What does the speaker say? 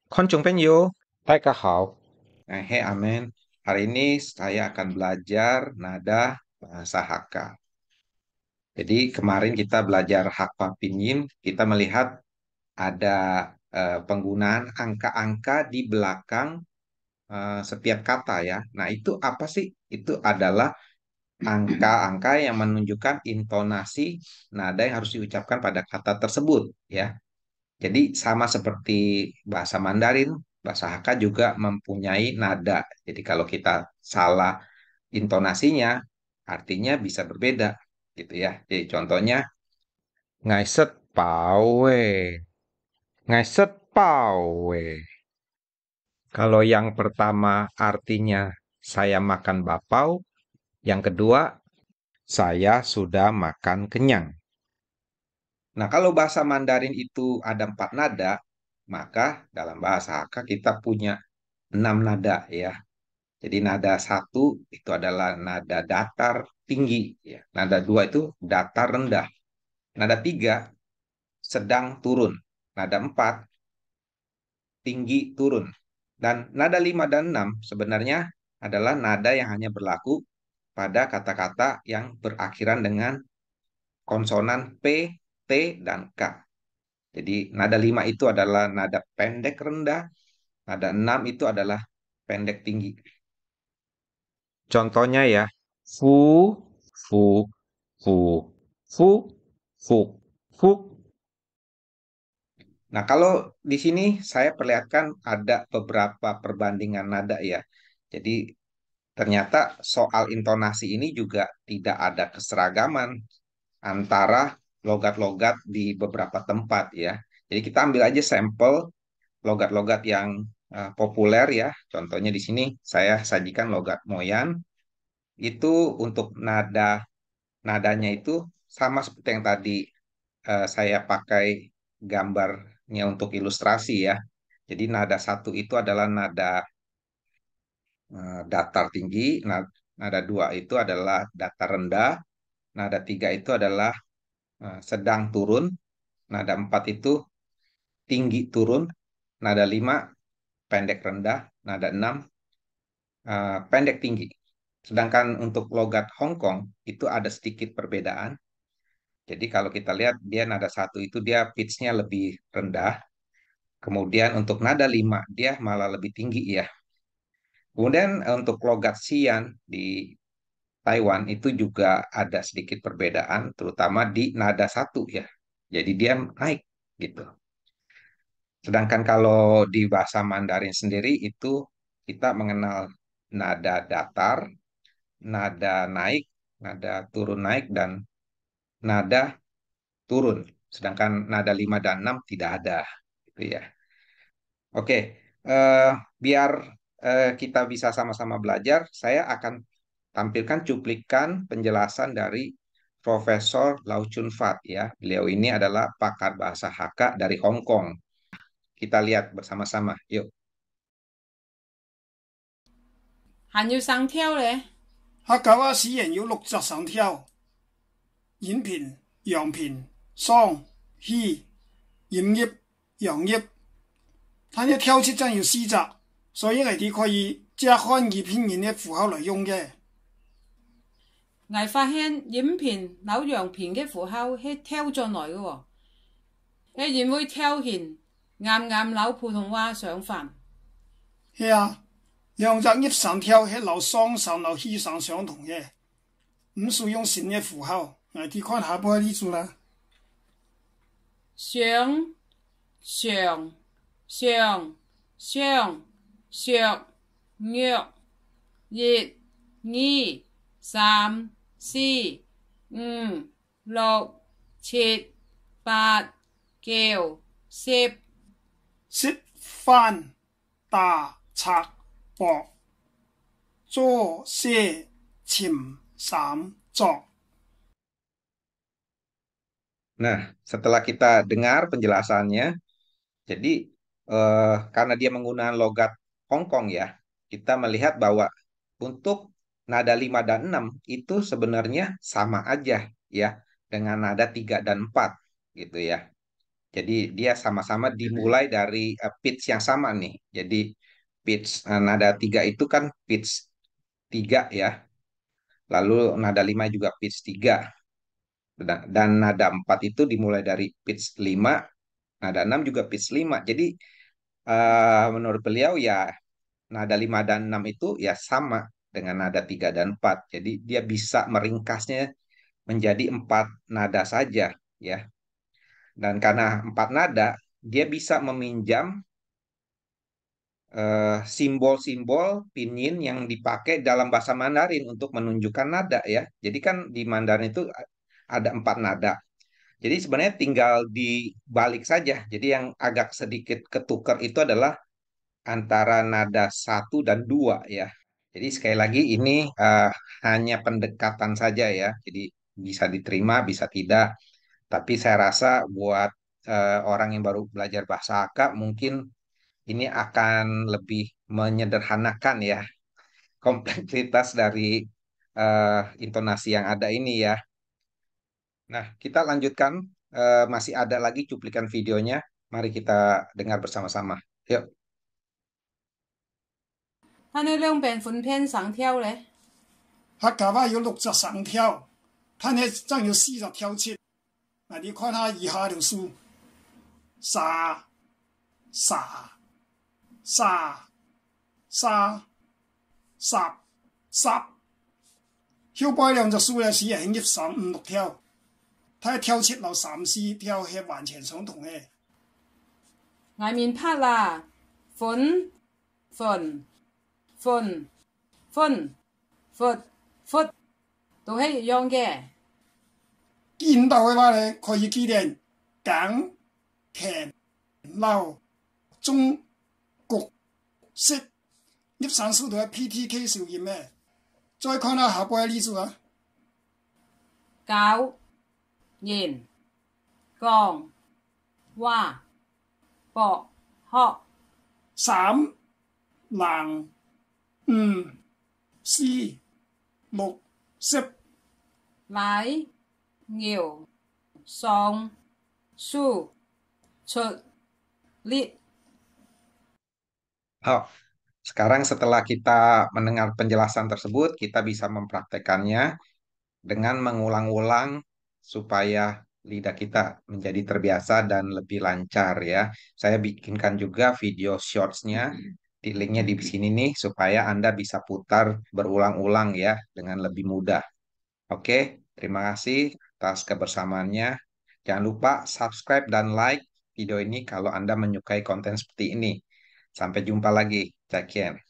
Konjung Penyu, 大家好。Hey Amen, hari ini saya akan belajar nada bahasa Hakka. Jadi kemarin kita belajar Hakka Pinyin, kita melihat ada penggunaan angka-angka di belakang setiap kata ya. Nah itu apa sih? Itu adalah angka-angka yang menunjukkan intonasi nada yang harus diucapkan pada kata tersebut ya. Jadi sama seperti bahasa Mandarin, bahasa Hakka juga mempunyai nada. Jadi kalau kita salah intonasinya, artinya bisa berbeda gitu ya. Jadi contohnya, Ngài sất bảo weh. Ngài sất bảo weh. Kalau yang pertama artinya saya makan bakpao, yang kedua saya sudah makan kenyang. nah kalau bahasa Mandarin itu ada 4 nada, maka dalam bahasa Hakka kita punya 6 nada ya. Jadi nada satu itu adalah nada datar tinggi ya. Nada dua itu datar rendah. Nada tiga sedang turun. Nada empat tinggi turun. Dan nada 5 dan 6 sebenarnya adalah nada yang hanya berlaku pada kata-kata yang berakhiran dengan konsonan P, T, dan K. Jadi nada 5 itu adalah nada pendek rendah, nada 6 itu adalah pendek tinggi. Contohnya ya, fu, fu, fu, fu, fu, fu. Nah, kalau di sini saya perlihatkan ada beberapa perbandingan nada ya. Jadi ternyata soal intonasi ini juga tidak ada keseragaman antara logat-logat di beberapa tempat ya. Jadi kita ambil aja sampel logat-logat yang populer ya. Contohnya di sini saya sajikan logat Moyan. Itu untuk nadanya itu sama seperti yang tadi saya pakai gambarnya untuk ilustrasi ya. Jadi nada satu itu adalah nada datar tinggi, nada dua itu adalah datar rendah, nada tiga itu adalah sedang turun, nada empat itu tinggi turun, nada lima pendek rendah, nada enam pendek tinggi. Sedangkan untuk logat Hong Kong itu ada sedikit perbedaan. Jadi kalau kita lihat dia nada satu itu dia pitch-nya lebih rendah. Kemudian untuk nada 5 dia malah lebih tinggi ya. Kemudian untuk logat Xi'an di Taiwan itu juga ada sedikit perbedaan, terutama di nada satu ya. Jadi dia naik gitu. Sedangkan kalau di bahasa Mandarin sendiri itu kita mengenal nada datar, nada naik, nada turun naik, dan nada turun. Sedangkan nada 5 dan 6 tidak ada. Gitu ya. Oke, biar kita bisa sama-sama belajar, saya akan tampilkan cuplikan penjelasan dari Profesor Lau Chun Fat ya. Beliau ini adalah pakar bahasa Hakka dari Hong Kong. Kita lihat bersama-sama. Yuk. 還要生挑咧，客家話詩人有60上條，演片、陽片、雙、希、演繹、陽繹，它的挑詞真有4隻，所以我哋可以借漢語拼音的符號來用嘅。我發現影片、扭樣片嘅符號係挑進來嘅喎，你然會挑現啱啱扭普通話相反。係啊，2隻葉上條係扭雙上扭希上相同嘅，唔需用新嘅符號。我哋看下部例子啦。上、上、上、上、上、約、熱、二、三、四、五、六、七、八、九、十。識翻、打、拆、薄、做、寫、潛、三、作。Nah, setelah kita dengar penjelasannya, jadi karena dia menggunakan logat Hong Kong ya, kita melihat bahwa untuk nada 5 dan 6 itu sebenarnya sama aja ya dengan nada 3 dan 4 gitu ya. Jadi dia sama-sama dimulai dari pitch yang sama nih. Jadi pitch nada 3 itu kan pitch 3 ya. Lalu nada 5 juga pitch 3. Dan nada 4 itu dimulai dari pitch 5, nada 6 juga pitch 5. Jadi menurut beliau ya nada 5 dan 6 itu ya sama dengan nada 3 dan 4. Jadi dia bisa meringkasnya menjadi 4 nada saja ya. Dan karena 4 nada, dia bisa meminjam simbol-simbol pinyin yang dipakai dalam bahasa Mandarin untuk menunjukkan nada ya. Jadi kan di Mandarin itu ada 4 nada. Jadi sebenarnya tinggal dibalik saja. Jadi yang agak sedikit ketukar itu adalah antara nada 1 dan 2 ya. Jadi sekali lagi ini hanya pendekatan saja ya. Jadi bisa diterima, bisa tidak. Tapi saya rasa buat orang yang baru belajar bahasa Akak mungkin ini akan lebih menyederhanakan ya kompleksitas dari intonasi yang ada ini ya. Nah, kita lanjutkan. Masih ada lagi cuplikan videonya. Mari kita dengar bersama-sama. Yuk. 他呢兩邊款片上跳咧，客家話有60上跳，他呢真有40跳切。嗱，你看下以下條數：沙、沙、沙、沙、十、十。跳擺兩隻數咧，是係一3、5、6跳。睇跳切流3、4跳係完全相同嘅。外面拍啦，款款款款闊闊都係一樣嘅。見到嘅話咧，可以記連簡、甜、流、中、焗、色，呢3數都係 PTK 小驗嘅。再看下下邊嘅例子啊。搞、鹽、降、話、薄、殼、 3、冷、5、4、6、10。來、牛、上、樹、出、列。Oh, sekarang setelah kita mendengar penjelasan tersebut, kita bisa mempraktekannya dengan mengulang-ulang supaya lidah kita menjadi terbiasa dan lebih lancar ya. Saya bikinkan juga video shorts-nya, di linknya di sini nih, supaya Anda bisa putar berulang-ulang ya dengan lebih mudah. Oke, terima kasih atas kebersamaannya. Jangan lupa subscribe dan like video ini kalau Anda menyukai konten seperti ini. Sampai jumpa lagi.再见。